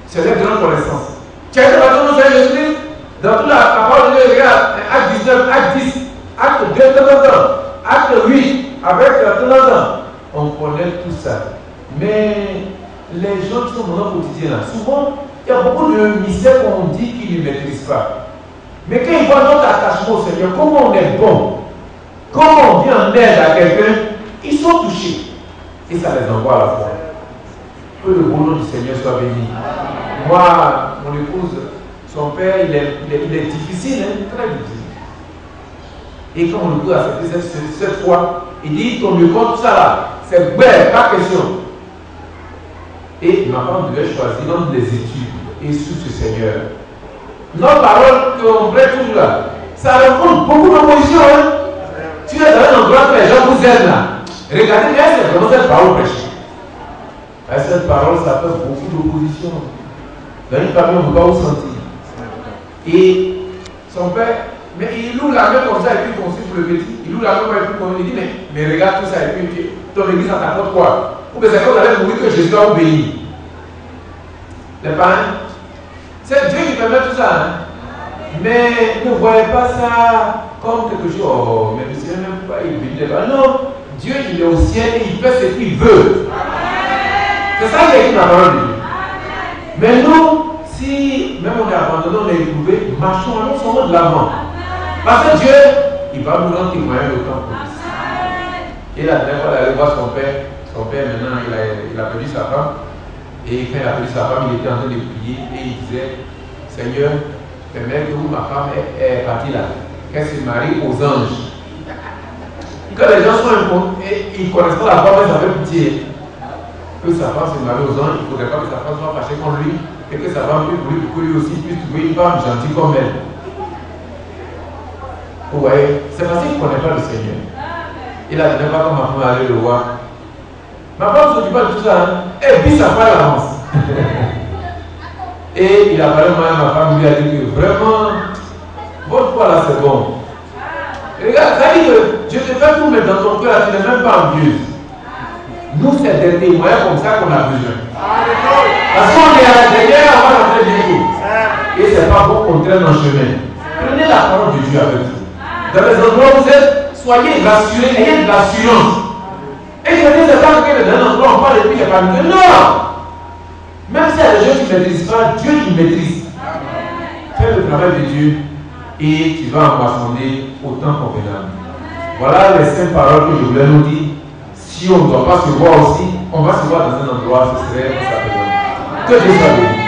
C'est leur grande connaissance. Tu as été dans nos Jésus-Christ, dans toute la parole de Dieu, regarde, acte 19, acte 10, acte 2, acte 8, avec on connaît tout ça. Mais les gens qui sont dans notre quotidien là, souvent, il y a beaucoup de mystères qu'on dit qu'ils ne maîtrisent pas. Mais quand ils voient notre attachement au Seigneur, comment on est bon, comment on vient en aide à quelqu'un, ils sont touchés. Et ça les envoie à la foi. Que le bon nom du Seigneur soit béni. Moi, mon épouse, son père, il est difficile, hein, très difficile. Et quand on écoute accepter cette foi, il dit qu'on me compte ça là, c'est bête, pas question. Et ma femme devait choisir l'homme des études et sous ce Seigneur. Notre parole qu'on prête toujours là, ça rencontre beaucoup d'opposition. Hein? Tu es dans un endroit que les gens vous aiment là. Regardez bien, c'est vraiment cette parole prêchée. Cette parole, ça fait beaucoup d'opposition. Dans une famille, on ne peut pas vous sentir. Et son père, mais il loue la main comme ça et puis il construit pour le petit. Il loue la main et puis il dit, mais regarde tout ça et puis ton église ça t'apporte quoi? Ou bien c'est quand vous allez mourir que Jésus va vous bénir. Les parents, c'est Dieu qui permet tout ça. Hein? Mais ne voyez pas ça comme quelque chose. Oh, mais le Seigneur n'aime pas, il bénit les parents. Non, Dieu il est au ciel et il fait ce qu'il veut. C'est ça qui est écrit dans la parole de Dieu. Mais nous, si même on est abandonné, on est éprouvé, marchons, allons seulement de l'avant. Parce que Dieu, il va nous rendre témoignage de temps pour nous. Et la dernière fois, il allait voir son père. Son père, maintenant, il a perdu sa femme. Et quand il a perdu sa femme, il était en train de prier. Et il disait, Seigneur, permets que ma femme est partie là. Qu'elle se marie aux anges. Quand les gens sont imposés, ils ne connaissent pas la femme, ça fait pitié. Que sa femme se marie aux anges, il ne faudrait pas que sa femme soit fâchée contre lui. Et que sa femme puisse pour lui aussi puisse trouver une femme gentille comme elle. Vous voyez, c'est parce qu'il ne connaît pas le Seigneur. Il a dit, pas comme ma femme allait le voir. Ma femme ne s'occupe pas de tout ça. Hein? Et puis ça part l'avance. Et il a parlé moi à ma femme, lui a dit que vraiment, votre foi là c'est bon. Et regarde, ça dit que je te fais tout mettre dans ton cœur, tu n'es même pas envieuse. Nous, c'est des témoins comme ça qu'on a besoin. Parce qu'on est à l'intérieur, on va rentrer bientôt. Et c'est pas bon qu'on traîne en chemin. Prenez la parole de Dieu avec vous. Dans les endroits où vous êtes, soyez rassurés, ayez de l'assurance. Et je ne sais pas que dans un endroit on parle et puis il n'y a pas de non! Même s'il y a des gens qui ne maîtrisent pas, Dieu qui maîtrise. Fais le travail de Dieu et tu vas empoisonner autant convenable. Voilà les 5 paroles que je voulais nous dire. Si on ne doit pas se voir aussi, on va se voir dans un endroit, ce serait sa présence. Que Dieu soit béni.